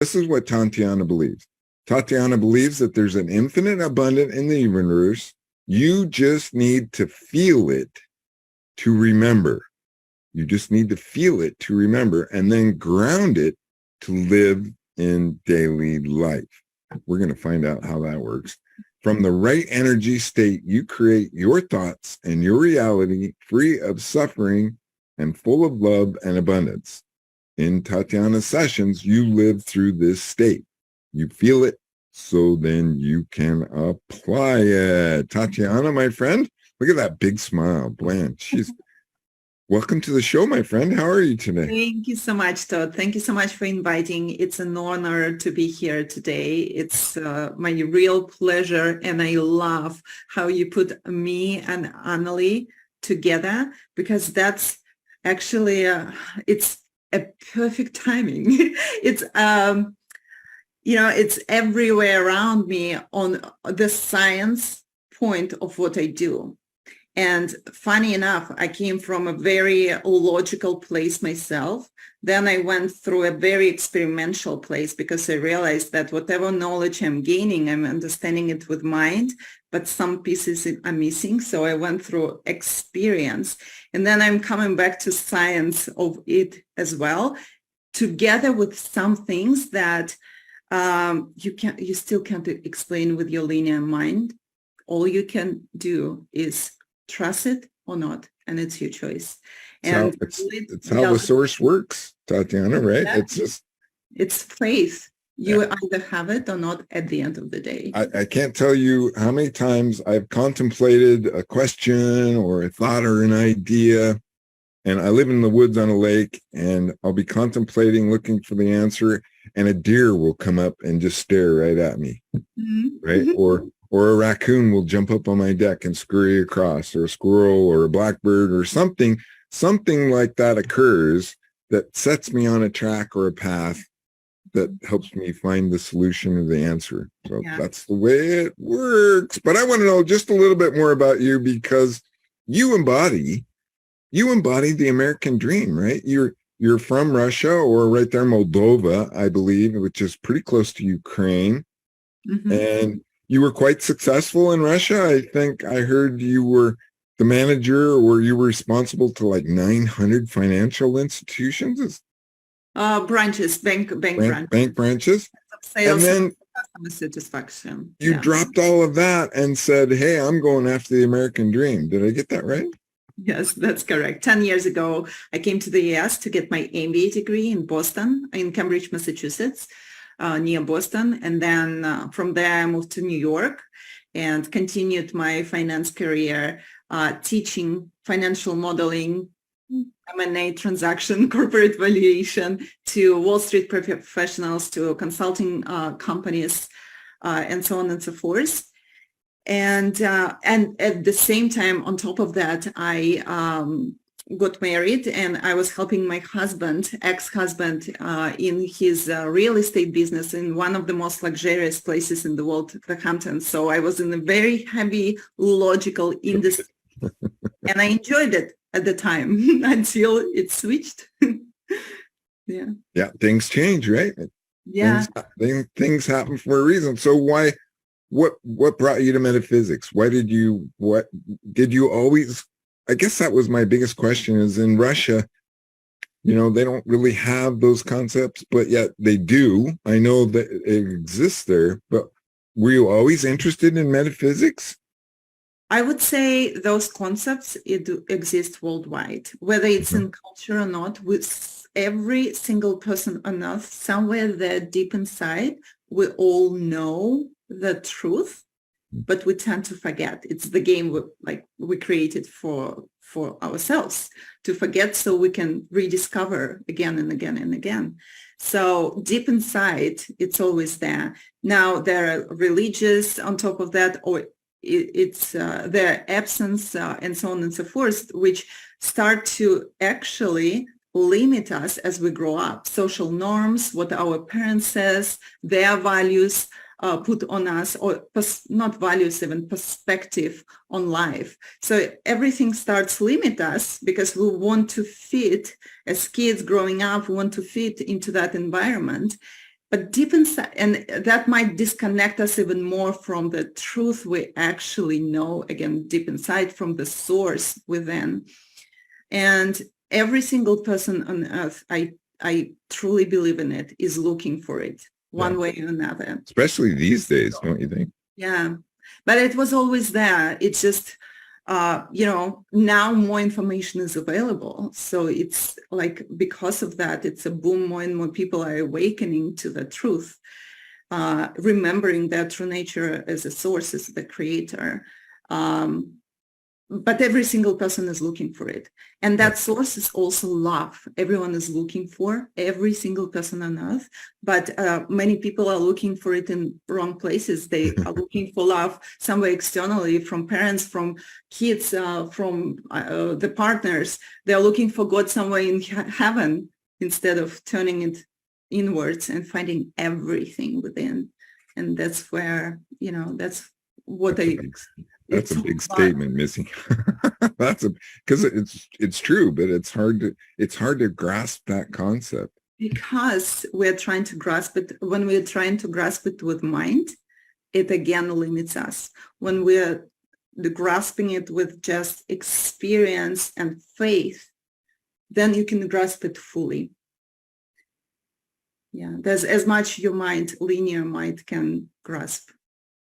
This is what Tatiana believes. Tatiana believes that there's an infinite abundance in the universe. You just need to feel it to remember. You just need to feel it to remember and then ground it to live in daily life. We're going to find out how that works. From the right energy state, you create your thoughts and your reality free of suffering and full of love and abundance. In Tatiana's sessions, you live through this state. You feel it, so then you can apply it. Tatiana, my friend, look at that big smile. Bland. Welcome to the show, my friend. How are you today? Thank you so much, Todd. Thank you so much for inviting. It's an honor to be here today. It's my real pleasure, and I love how you put me and Anneli together, because that's actually, it's a perfect timing. It's, it's everywhere around me on the science point of what I do. And funny enough, I came from a very logical place myself. Then I went through a very experimental place, because I realized that whatever knowledge I'm gaining, I'm understanding it with mind, but some pieces are missing. So I went through experience, and then I'm coming back to science of it as well, together with some things that you still can't explain with your linear mind. All you can do is trust it or not, and it's your choice. And it's how the source works, Tatiana, right? Exactly. It's faith. You either have it or not at the end of the day. I can't tell you how many times I've contemplated a question or a thought or an idea, and I live in the woods on a lake, and I'll be contemplating, looking for the answer, and a deer will come up and just stare right at me, right? Or a raccoon will jump up on my deck and scurry across, or a squirrel or a blackbird or something like that occurs that sets me on a track or a path that helps me find the solution or the answer. So that's the way it works. But I want to know just a little bit more about you, because you embody the American dream, right? You're from Russia, or right there, Moldova, I believe, which is pretty close to Ukraine. And you were quite successful in Russia. I think I heard you were the manager, or you were responsible to like 900 financial institutions. Branches, bank branches. Bank branches. Sales and then customer satisfaction. You dropped all of that and said, hey, I'm going after the American dream. Did I get that right? Yes, that's correct. 10 years ago, I came to the US to get my MBA degree in Boston, in Cambridge, Massachusetts. Near Boston. And then from there, I moved to New York and continued my finance career, teaching financial modeling, M&A transaction, corporate valuation to Wall Street professionals, to consulting companies, and so on and so forth. And at the same time, on top of that, I got married, and I was helping my ex-husband, in his real estate business in one of the most luxurious places in the world, the Hamptons. So I was in a very heavy logical industry, and I enjoyed it at the time until it switched. Yeah, things change, right? Yeah, things happen for a reason. So what brought you to metaphysics? What did you always? I guess that was my biggest question, is in Russia, they don't really have those concepts, but yet they do. I know that it exists there, but were you always interested in metaphysics? I would say those concepts exist worldwide, whether it's in culture or not. With every single person on earth, somewhere there deep inside, we all know the truth, but we tend to forget. It's the game we created for ourselves to forget, so we can rediscover again and again and again. So deep inside, it's always there. Now there are religious on top of that, or it's their absence, and so on and so forth, which start to actually limit us as we grow up. Social norms, what our parents says, their values, put on us, or not values, even perspective on life. So everything starts limit us, because we want to fit, as kids growing up, we want to fit into that environment. But deep inside, and that might disconnect us even more from the truth we actually know, again, deep inside from the source within. And every single person on earth, I truly believe in it, is looking for it one way or another. Especially these days, don't you think? Yeah, but it was always there. It's just, now more information is available. So it's like, because of that, it's a boom. More and more people are awakening to the truth, remembering their true nature as a source, as the creator. But every single person is looking for it. And that source is also love. Everyone is looking for, every single person on earth. But many people are looking for it in wrong places. They are looking for love somewhere externally, from parents, from kids, from the partners. They're looking for God somewhere in heaven, instead of turning it inwards and finding everything within. And that's where, that's what That's a big statement, Missy. Because it's true, but it's hard to grasp that concept. Because we're trying to grasp it. When we're trying to grasp it with mind, it again limits us. When we're grasping it with just experience and faith, then you can grasp it fully. Yeah, there's as much your mind, linear mind, can grasp.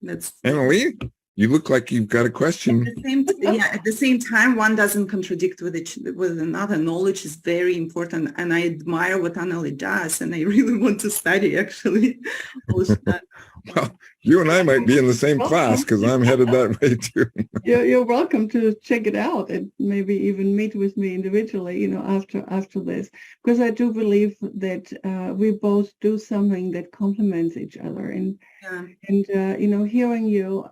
That's Anneli, you look like you've got a question. At the same time, one doesn't contradict with another. Knowledge is very important, and I admire what Anneli does, and I really want to study, actually. Well, you and I might be in the same class, because I'm headed that way too. You're welcome to check it out and maybe even meet with me individually, after this, because I do believe that we both do something that complements each other. And hearing you,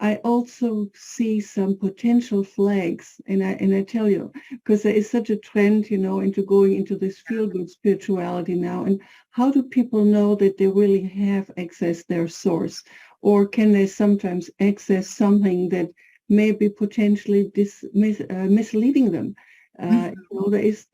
I also see some potential flags, and I tell you, because there is such a trend, into going into this feel-good spirituality now. And how do people know that they really have accessed their source, or can they sometimes access something that may be potentially misleading them? There is.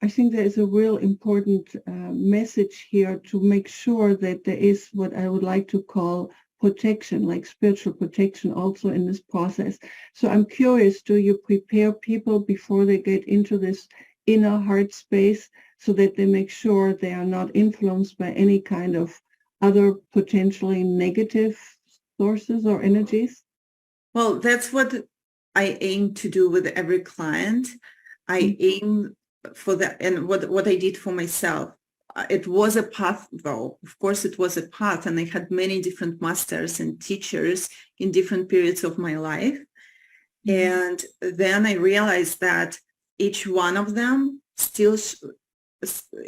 I think there is a real important message here to make sure that there is what I would like to call protection, like spiritual protection, also in this process. So I'm curious, do you prepare people before they get into this inner heart space so that they make sure they are not influenced by any kind of other potentially negative sources or energies? Well, that's what I aim to do with every client. I aim for that, and what I did for myself. It was a path, though. Of course, it was a path, and I had many different masters and teachers in different periods of my life. And then I realized that each one of them still,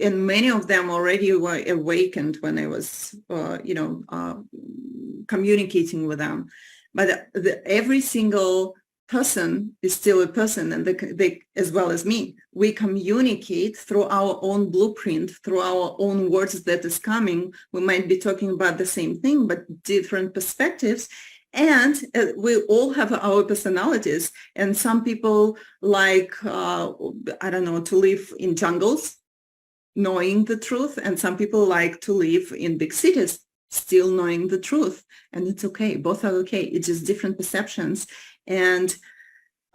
and many of them already were awakened when I was, communicating with them. But every single person is still a person, and they, as well as me, we communicate through our own blueprint, through our own words that is coming. We might be talking about the same thing, but different perspectives. And we all have our personalities. And some people like, to live in jungles, knowing the truth. And some people like to live in big cities, still knowing the truth. And it's okay. Both are okay. It's just different perceptions. And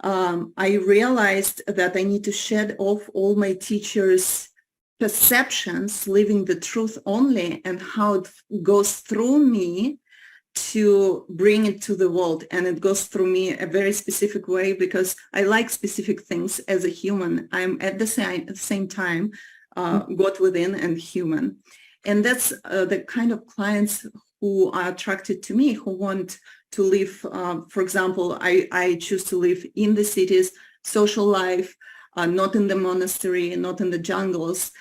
I realized that I need to shed off all my teachers' perceptions, living the truth only, and how it goes through me to bring it to the world. And it goes through me a very specific way, because I like specific things as a human. I'm at the same time God within and human. And that's the kind of clients who are attracted to me, who want to live, for example, I choose to live in the cities, social life, not in the monastery, not in the jungles,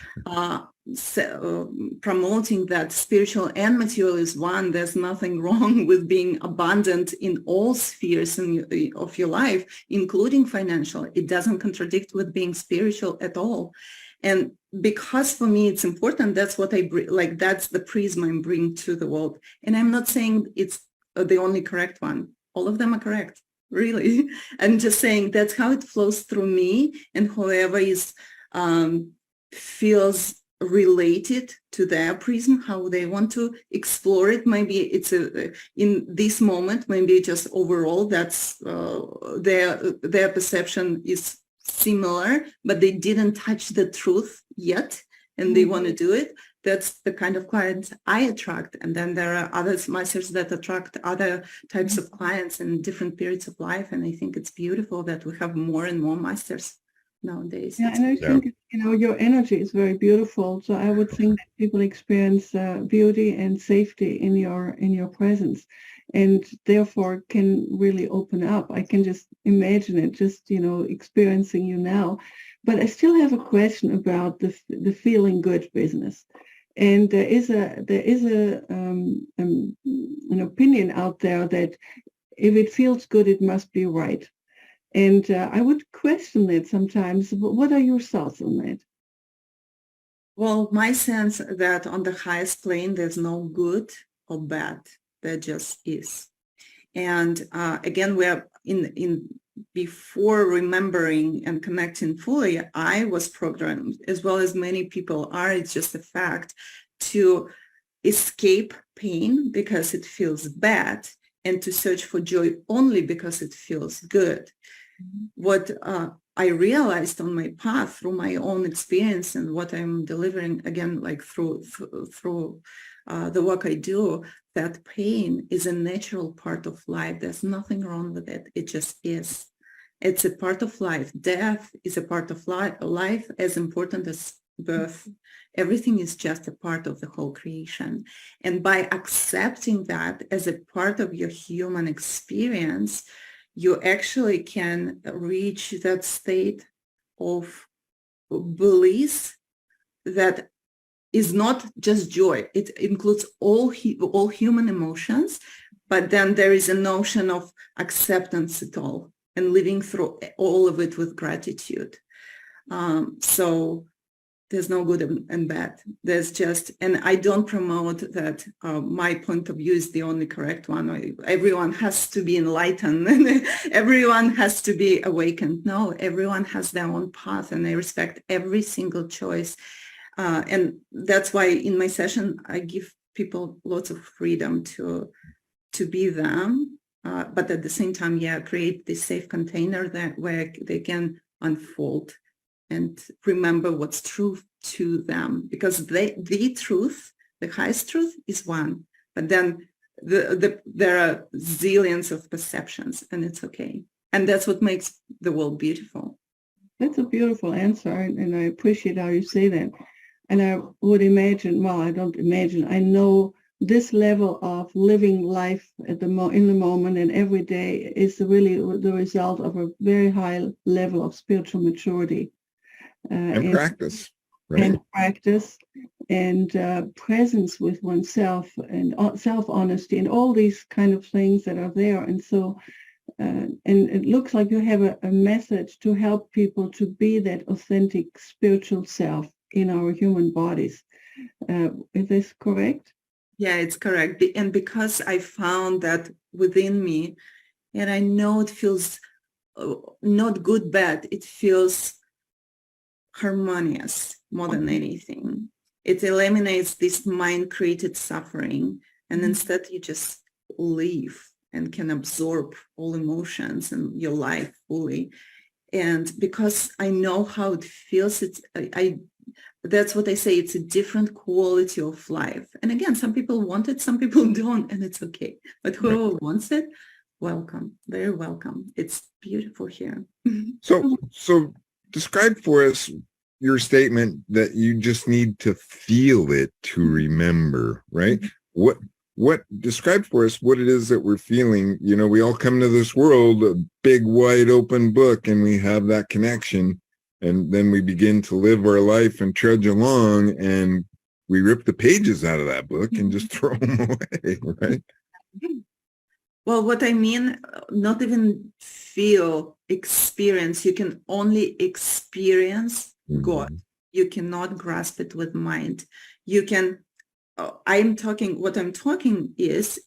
promoting that spiritual and material is one. There's nothing wrong with being abundant in all spheres of your life, including financial. It doesn't contradict with being spiritual at all. And because for me it's important, that's what I bring, like that's the prism I bring to the world. And I'm not saying it's the only correct one. All of them are correct, really. I'm just saying that's how it flows through me, and whoever is feels relate it to their prism, how they want to explore it. Maybe it's in this moment, maybe just overall that's their perception is similar, but they didn't touch the truth yet and they want to do it. That's the kind of clients I attract. And then there are other masters that attract other types of clients in different periods of life. And I think it's beautiful that we have more and more masters nowadays. Yeah, and I think, your energy is very beautiful. So I would think that people experience beauty and safety in your presence, and therefore can really open up. I can just imagine it, just experiencing you now. But I still have a question about the feeling good business. And there is an opinion out there that if it feels good, it must be right. And I would question it sometimes. What are your thoughts on that? Well, my sense that on the highest plane, there's no good or bad. There just is. And again, we are in before remembering and connecting fully, I was programmed, as well as many people are, it's just a fact, to escape pain because it feels bad and to search for joy only because it feels good. What I realized on my path through my own experience and what I'm delivering, again, like through the work I do, that pain is a natural part of life. There's nothing wrong with it. It just is. It's a part of life. Death is a part of life as important as birth. Everything is just a part of the whole creation. And by accepting that as a part of your human experience, you actually can reach that state of bliss that is not just joy. It includes all human emotions, but then there is a notion of acceptance at all and living through all of it with gratitude. So there's no good and bad. There's just, and I don't promote that my point of view is the only correct one. Everyone has to be enlightened and everyone has to be awakened. No, everyone has their own path, and I respect every single choice. And that's why in my session, I give people lots of freedom to be them, but at the same time, create this safe container where they can unfold and remember what's true to them, because the truth, the highest truth is one, but then there are zillions of perceptions, and it's okay. And that's what makes the world beautiful. That's a beautiful answer, and I appreciate how you say that. And I would imagine, well, I don't imagine, I know this level of living life in the moment and every day is really the result of a very high level of spiritual maturity. And practice, right? And practice and presence with oneself and self-honesty and all these kind of things that are there. And so, and it looks like you have a message to help people to be that authentic spiritual self in our human bodies. Is this correct? Yeah, it's correct. And because I found that within me, and I know it feels not good, bad, it feels harmonious more than anything. It eliminates this mind-created suffering, and instead you just live and can absorb all emotions and your life fully. And because I know how it feels, that's what I say, it's a different quality of life. And again, some people want it, some people don't, and it's okay. But whoever wants it, welcome, very welcome. It's beautiful here. So describe for us your statement that you just need to feel it to remember, right? What describe for us what it is that we're feeling. You know, we all come to this world, a big wide open book, and we have that connection, and then we begin to live our life and trudge along, and we rip the pages out of that book and just throw them away, right? Well, what I mean, not even feel, experience. You can only experience God. You cannot grasp it with mind. You can, what I'm talking is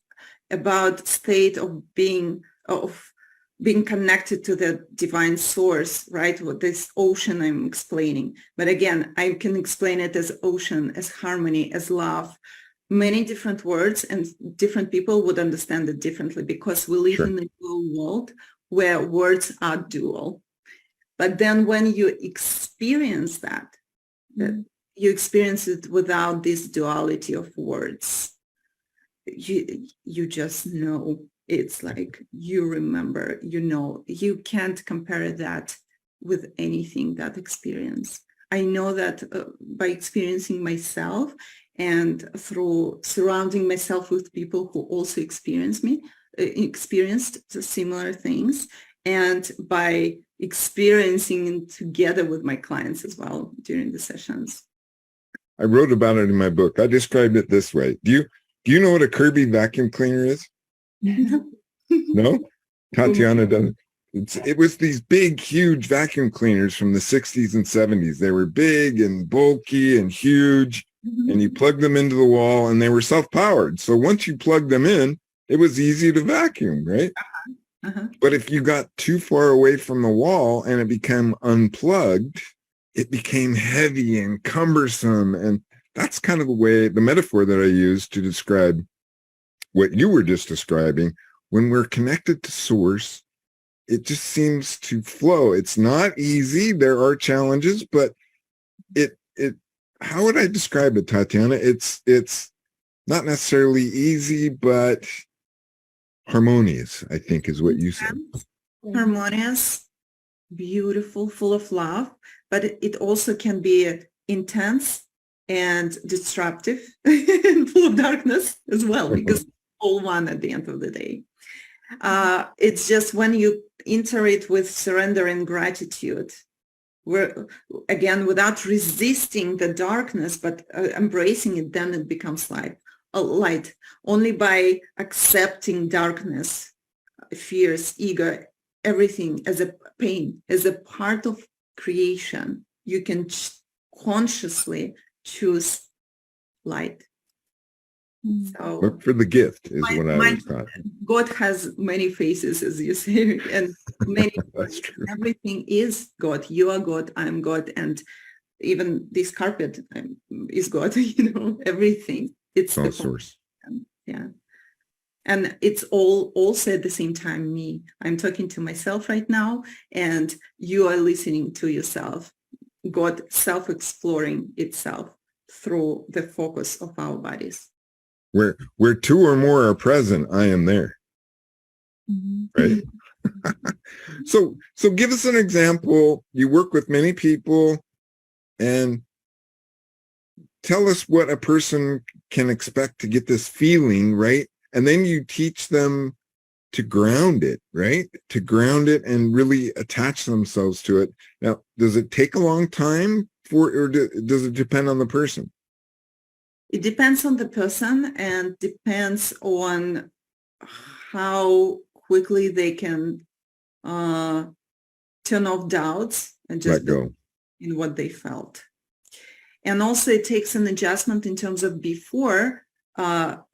about state of being, of being connected to the divine source, right? What this ocean I'm explaining. But again, I can explain it as ocean, as harmony, as love, many different words, and different people would understand it differently because we live in a dual world where words are dual. But then when you experience that you experience it without this duality of words, you just know. It's like you remember, you know, you can't compare that with anything, that experience. I know that by experiencing myself and through surrounding myself with people who also experienced similar things, and by experiencing it together with my clients as well during the sessions. I wrote about it in my book. I described it this way. Do you know what a Kirby vacuum cleaner is? No? Tatiana doesn't. It was these big, huge vacuum cleaners from the 60s and 70s. They were big and bulky and huge, and you plugged them into the wall, and they were self-powered. So once you plugged them in, it was easy to vacuum, right? But if you got too far away from the wall and it became unplugged, it became heavy and cumbersome. And that's kind of the metaphor that I use to describe what you were just describing. When we're connected to source, it just seems to flow. It's not easy. There are challenges, but how would I describe it, Tatiana? It's not necessarily easy, but harmonious, I think, is what you said. Harmonious, beautiful, full of love, but it also can be intense and disruptive and full of darkness as well, because all one at the end of the day. It's just when you enter it with surrender and gratitude, where again, without resisting the darkness, but embracing it, then it becomes light. Only by accepting darkness, fears, ego, everything as a pain, as a part of creation, you can consciously choose light. So look for the gift is what I was taught. God has many faces, as you say, and many. That's true. Everything is God. You are God. I'm God, and even this carpet is God. Everything. It's all the source. Yeah. And it's all also at the same time me. I'm talking to myself right now, and you are listening to yourself. God self-exploring itself through the focus of our bodies. Where two or more are present, I am there. Right? So give us an example. You work with many people, and tell us what a person can expect to get this feeling, right? And then you teach them to ground it, right? To ground it and really attach themselves to it. Now, does it take a long time or does it depend on the person? It depends on the person and depends on how quickly they can turn off doubts and just let go in what they felt. And also it takes an adjustment in terms of before that,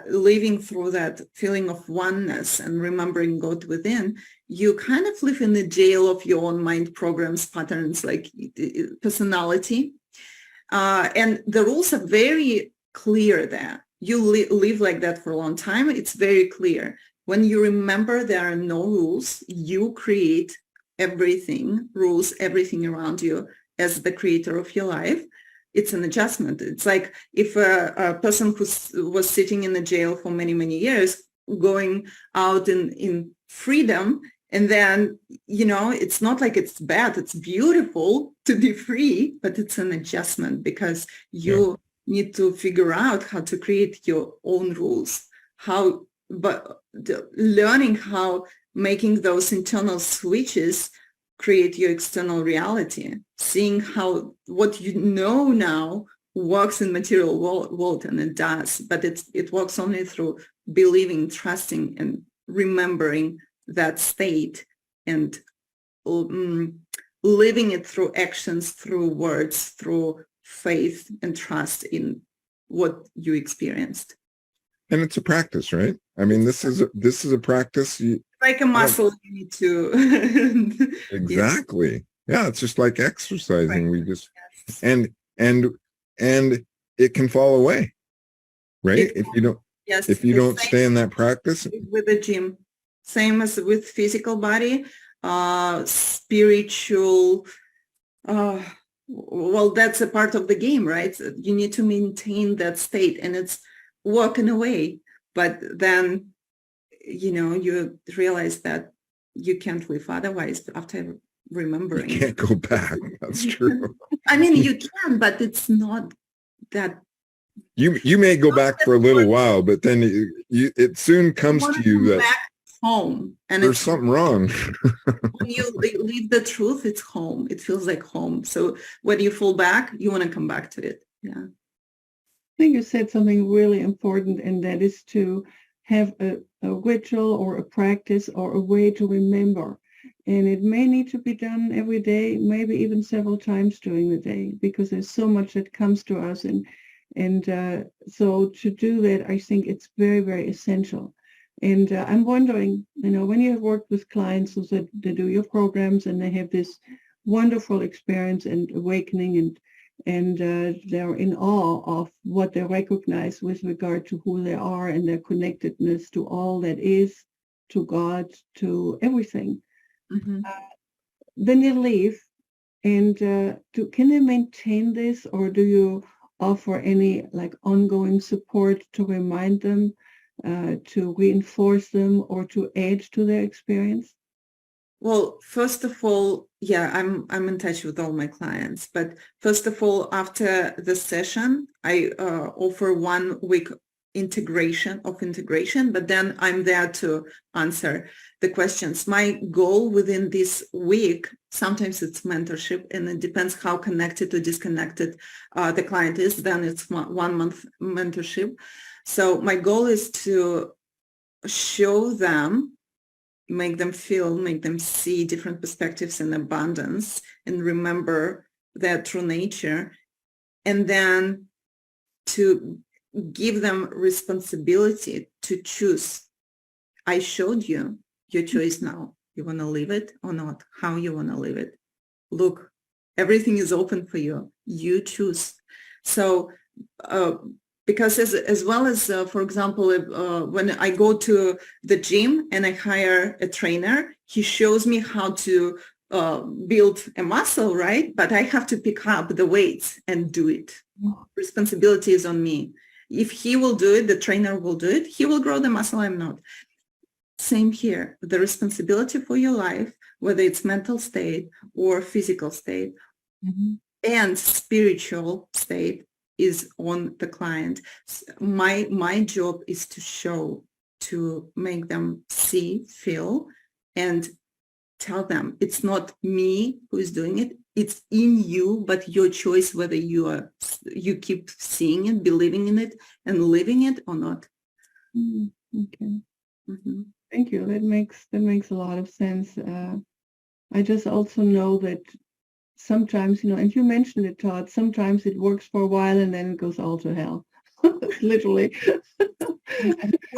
living through that feeling of oneness and remembering God within, you kind of live in the jail of your own mind programs, patterns, like personality. And the rules are very clear there. You live like that for a long time. It's very clear. When you remember there are no rules, you create everything, rules, everything around you as the creator of your life. It's an adjustment. It's like if a person who was sitting in the jail for many, many years, going out in freedom, and then, it's not like it's bad. It's beautiful to be free, but it's an adjustment because you need to figure out how to create your own rules, learning how making those internal switches create your external reality, seeing how what you know now works in material world, and it does, but it works only through believing, trusting, and remembering that state and living it through actions, through words, through faith and trust in what you experienced. And it's a practice, right? I mean, this is a practice. like a muscle you need to. Exactly. Yeah, it's just like exercising. Right. We just Yes. and it can fall away, right? It, yes, if you the don't same stay in that practice. with the gym, same as with physical body, spiritual. Well, that's a part of the game, right? You need to maintain that state, and it's walking away. But then, you realize that you can't live otherwise after You remembering. can't go back. That's true. I mean, you can, but it's not that. You may go back for a little while, but then it soon comes to you that back home, and there's it's something wrong. when you leave the truth, it's home. It feels like home. So when you fall back, you want to come back to it. Yeah. I think you said something really important, and that is to have a ritual or a practice or a way to remember. And it may need to be done every day, maybe even several times during the day, because there's so much that comes to us. And so to do that, I think it's very, very essential. And I'm wondering, when you have worked with clients so that they do your programs and they have this wonderful experience and awakening, and they're in awe of what they recognize with regard to who they are and their connectedness to all that is, to God, to everything. Mm-hmm. Then you leave, and can they maintain this, or do you offer any ongoing support to remind them, to reinforce them, or to add to their experience? Well, first of all, yeah, I'm in touch with all my clients. But first of all, after the session, I offer 1 week integration, but then I'm there to answer the questions. My goal within this week, sometimes it's mentorship, and it depends how connected or disconnected the client is. Then it's 1 month mentorship. So my goal is to show them, make them feel, make them see different perspectives and abundance, and remember their true nature, and then to give them responsibility to choose. I showed you your choice now. You want to live it or not? How you want to live it? Look, everything is open for you. You choose. So because as well as, for example, when I go to the gym and I hire a trainer, he shows me how to build a muscle, right? But I have to pick up the weights and do it. Responsibility is on me. If he will do it, the trainer will do it. He will grow the muscle, I'm not. Same here. The responsibility for your life, whether it's mental state or physical state, mm-hmm. and spiritual state, is on the client. My job is to show, to make them see, feel, and tell them it's not me who is doing it. It's in you, but your choice whether you keep seeing it, believing in it, and living it or not. Okay. Mm-hmm. Thank you. That makes a lot of sense. I just also know that sometimes, and you mentioned it, Todd, sometimes it works for a while and then it goes all to hell. Literally.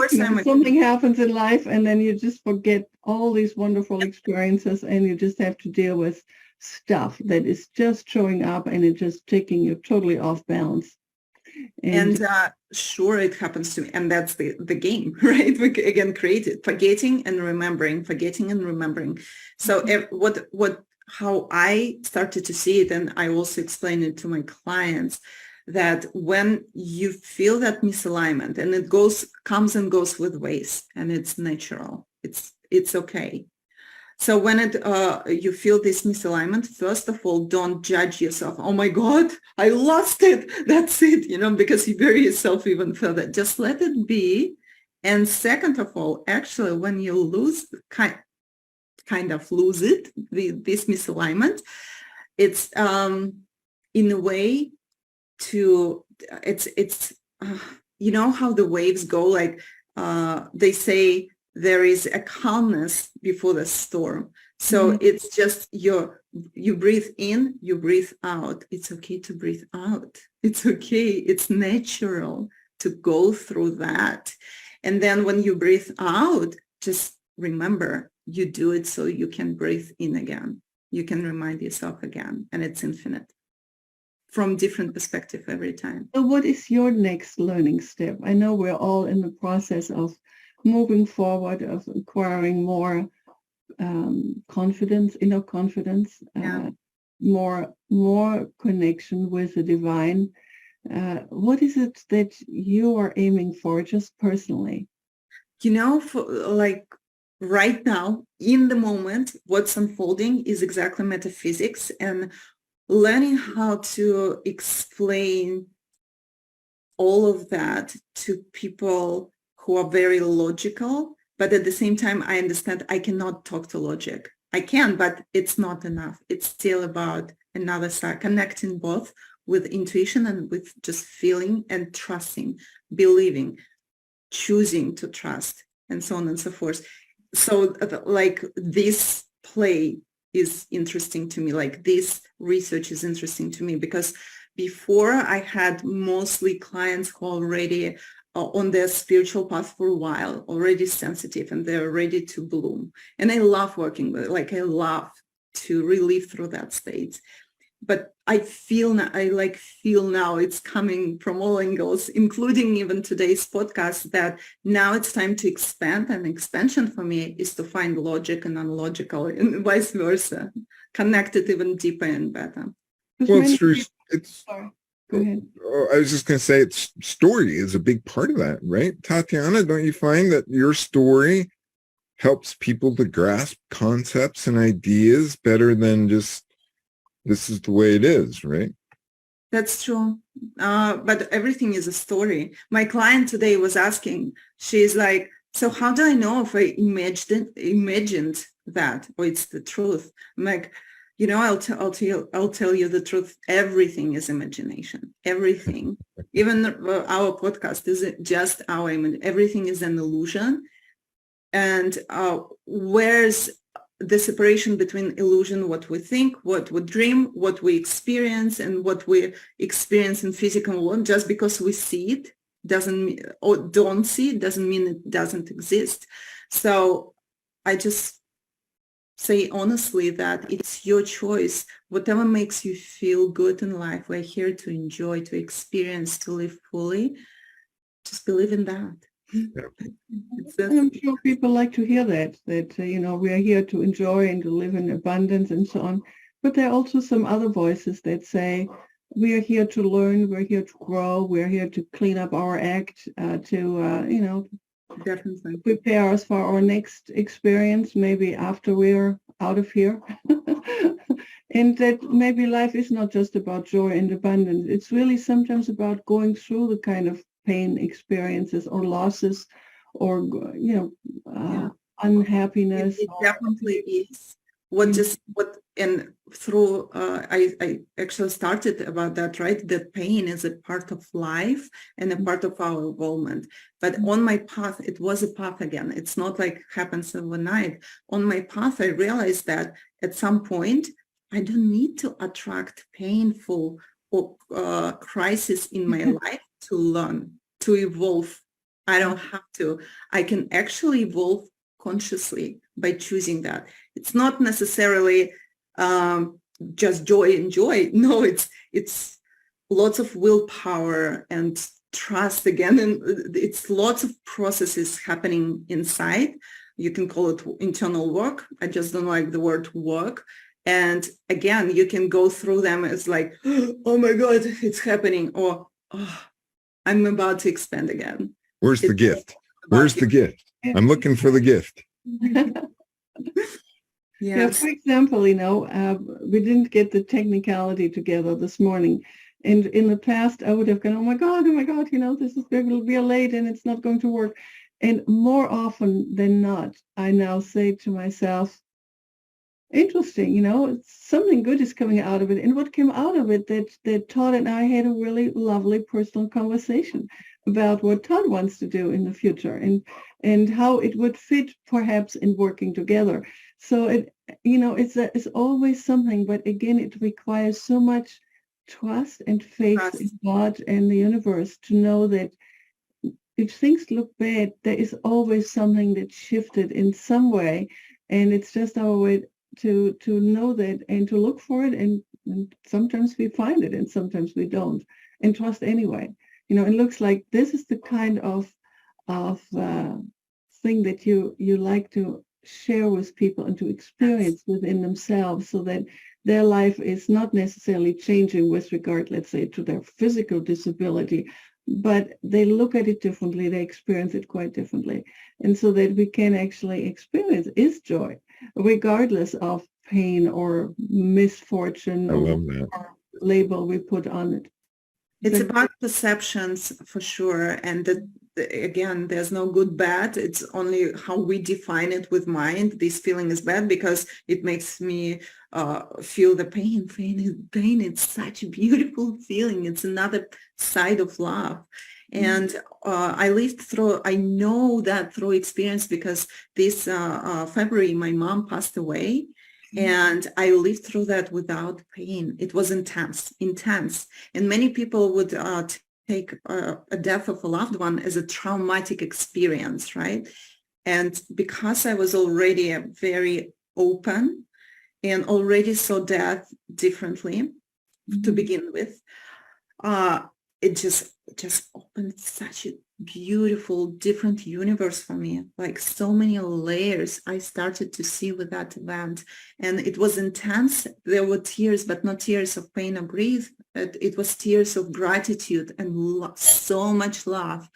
Something happens in life and then you just forget all these wonderful experiences, and you just have to deal with stuff that is just showing up and it's just taking you totally off balance. And sure, it happens to me. And that's the game, right? We again created forgetting and remembering. So how I started to see it, and I also explain it to my clients, that when you feel that misalignment, and it comes and goes with waves, and it's natural, it's okay. So when you feel this misalignment, first of all, don't judge yourself. Oh my God, I lost it. That's it, because you bury yourself even further. Just let it be. And second of all, actually, when you lose, kind of lose it, this misalignment, it's in a way it's how the waves go, like they say, there is a calmness before the storm. So mm-hmm. It's just you breathe in, you breathe out. It's okay to breathe out. It's okay. It's natural to go through that. And then when you breathe out, just remember, you do it so you can breathe in again. You can remind yourself again, and it's infinite from different perspective every time. So what is your next learning step? I know we're all in the process of moving forward, of acquiring more confidence, inner confidence, more connection with the divine. What is it that you are aiming for, just personally? For like right now, in the moment, what's unfolding is exactly metaphysics and learning how to explain all of that to people who are very logical, but at the same time, I understand I cannot talk to logic. I can, but it's not enough. It's still about another side, connecting both with intuition and with just feeling and trusting, believing, choosing to trust, and so on and so forth. So like this play is interesting to me, like this research is interesting to me, because before I had mostly clients who already on their spiritual path for a while, already sensitive, and they're ready to bloom. And I love working with, like, I love to relive through that state. But I feel now it's coming from all angles, including even today's podcast, that now it's time to expand, and expansion for me is to find logic and unlogical and vice versa, connect it even deeper and better. Well, it's true. Sorry. Go ahead. I was just going to say, it's story is a big part of that, right? Tatiana, don't you find that your story helps people to grasp concepts and ideas better than just, this is the way it is, right? That's true. But everything is a story. My client today was asking, she's like, so how do I know if I imagined that, or it's the truth? I'm like, I'll tell you the truth. Everything is imagination. Everything, even our podcast is just our image. Everything is an illusion. And where's the separation between illusion, what we think, what we dream, what we experience, and what we experience in physical world? Just because we see it doesn't mean, or don't see it, doesn't mean it doesn't exist. So I just say honestly that it's your choice. Whatever makes you feel good in life, we're here to enjoy, to experience, to live fully. Just believe in that. And I'm sure people like to hear that we are here to enjoy and to live in abundance and so on. But there are also some other voices that say, we are here to learn, we're here to grow, we're here to clean up our act, definitely prepare us for our next experience, maybe after we're out of here. And that maybe life is not just about joy and abundance. It's really sometimes about going through the kind of pain experiences or losses or, unhappiness. It definitely is. I actually started about that, right? That pain is a part of life and a part of our evolvement. But on my path, it was a path again. It's not like happens overnight. On my path, I realized that at some point, I don't need to attract painful or crisis in my life to learn, to evolve. I don't have to. I can actually evolve consciously by choosing that. It's not necessarily just joy and joy. No, it's lots of willpower and trust again, and it's lots of processes happening inside. You can call it internal work. I just don't like the word work. And again, you can go through them as like, oh my God, it's happening, or I'm about to expand again. Where's the gift? Where's the gift? I'm looking for the gift. Yeah, for example, we didn't get the technicality together this morning. And in the past, I would have gone, oh my God, this is we're late and it's not going to work. And more often than not, I now say to myself, interesting, something good is coming out of it. And what came out of it, that Todd and I had a really lovely personal conversation about what Todd wants to do in the future and how it would fit perhaps in working together. So it's always something, but again, it requires so much trust and faith in God and the universe to know that if things look bad, there is always something that shifted in some way, and it's just our way to know that and to look for it, and sometimes we find it and sometimes we don't, and trust anyway. It looks like this is the kind of thing that you like to share with people and to experience within themselves, so that their life is not necessarily changing with regard, let's say, to their physical disability, but they look at it differently, they experience it quite differently. And so that we can actually experience is joy, regardless of pain or misfortune I or love that. label we put on it. It's about perceptions for sure. And again, there's no good, bad. It's only how we define it with mind. This feeling is bad because it makes me feel the pain. Pain, it's such a beautiful feeling. It's another side of love. And I know that through experience, because this February, my mom passed away. And I lived through that without pain. It was intense. And many people would take a death of a loved one as a traumatic experience, right? And because I was already very open and already saw death differently to begin with, it just opened such a beautiful, different universe for me, like so many layers I started to see with that event. And it was intense. There were tears, but not tears of pain or grief. It was tears of gratitude and so much love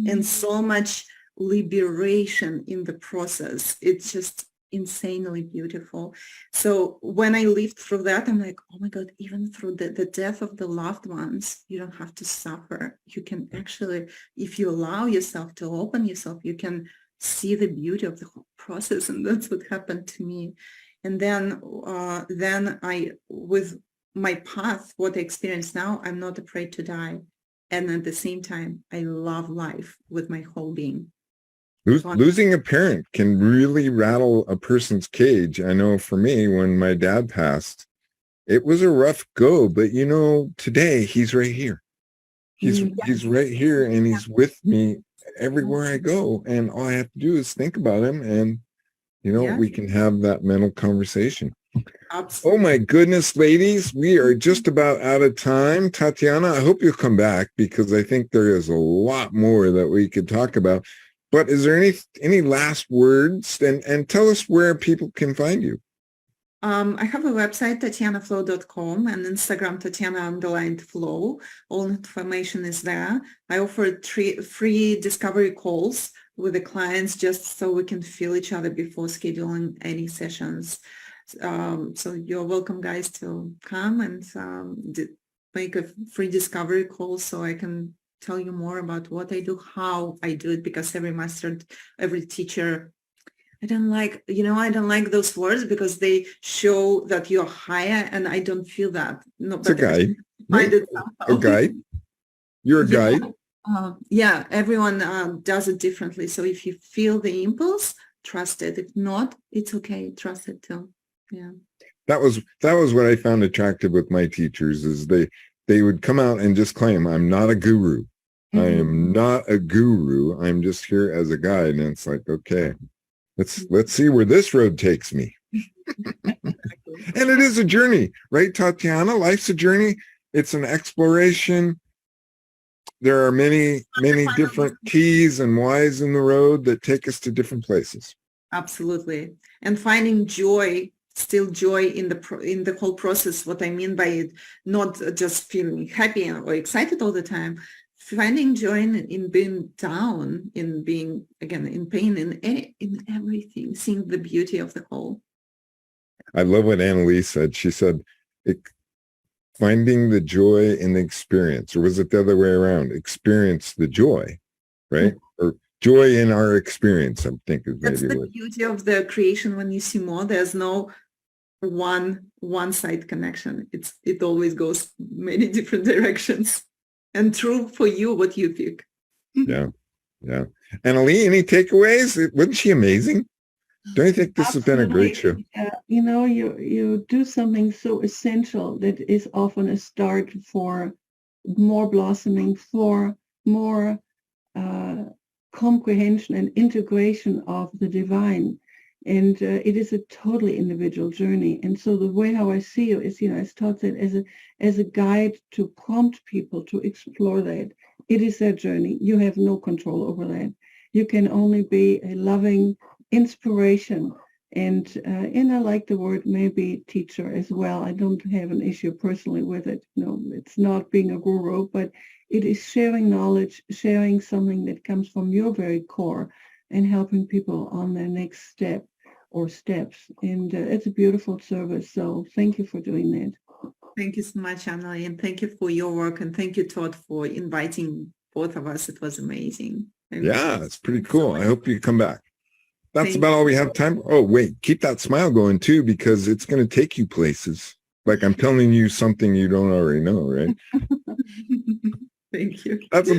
and so much liberation in the process. It's just insanely beautiful. So when I lived through that, I'm like, oh my God, even through the death of the loved ones, you don't have to suffer. You can actually, if you allow yourself to open yourself, you can see the beauty of the whole process. And that's what happened to me. And then I, with my path, what I experience now, I'm not afraid to die. And at the same time, I love life with my whole being. Losing a parent can really rattle a person's cage. I know for me, when my dad passed, it was a rough go, but today he's right here. He's right here, and he's with me everywhere I go. And all I have to do is think about him, and we can have that mental conversation. Absolutely. Oh my goodness, ladies, we are just about out of time. Tatiana, I hope you'll come back, because I think there is a lot more that we could talk about. But is there any last words? And tell us where people can find you. I have a website, tatianaflow.com, and Instagram, Tatiana_Flow. All information is there. I offer free discovery calls with the clients, just so we can feel each other before scheduling any sessions. So you're welcome, guys, to come and make a free discovery call, so I can tell you more about what I do, how I do it, because every master, every teacher, I don't like those words, because they show that you're higher, and I don't feel that. No, it's a guide. A guide. You're a guide. Yeah, everyone does it differently. So if you feel the impulse, trust it. If not, it's okay. Trust it too. Yeah. That was what I found attractive with my teachers, is they would come out and just claim, I'm not a guru. I am not a guru. I'm just here as a guide. And it's like, okay, let's see where this road takes me. And it is a journey, right, Tatiana? Life's a journey. It's an exploration. There are many different T's and Y's in the road that take us to different places. Absolutely. And finding joy, still joy in the whole process. What I mean by it, not just feeling happy or excited all the time. Finding joy in being down, in being, again, in pain, in everything, seeing the beauty of the whole. I love what Annalise said. She said, finding the joy in the experience, or was it the other way around? Experience the joy, right? Or joy in our experience, I think is maybe. That's the beauty of the creation. When you see more, there's no one side connection. It always goes many different directions. And true for you, what you pick. Yeah. Annalie, any takeaways? Wasn't she amazing? Don't you think this has been a great show? You do something so essential that is often a start for more blossoming, for more comprehension and integration of the divine. And it is a totally individual journey. And so the way how I see you is, as Todd said, as a guide to prompt people to explore that. It is their journey. You have no control over that. You can only be a loving inspiration. And I like the word maybe teacher as well. I don't have an issue personally with it. No, it's not being a guru, but it is sharing knowledge, sharing something that comes from your very core and helping people on their next step or steps. And it's a beautiful service. So thank you for doing that. Thank you so much, Anneli, and thank you for your work. And thank you, Todd, for inviting both of us. It was amazing. Yeah, it's pretty cool. I hope you come back. That's Thank about all we have time. Oh, wait, keep that smile going too, because it's going to take you places. Like I'm telling you something you don't already know, right? Thank you. That's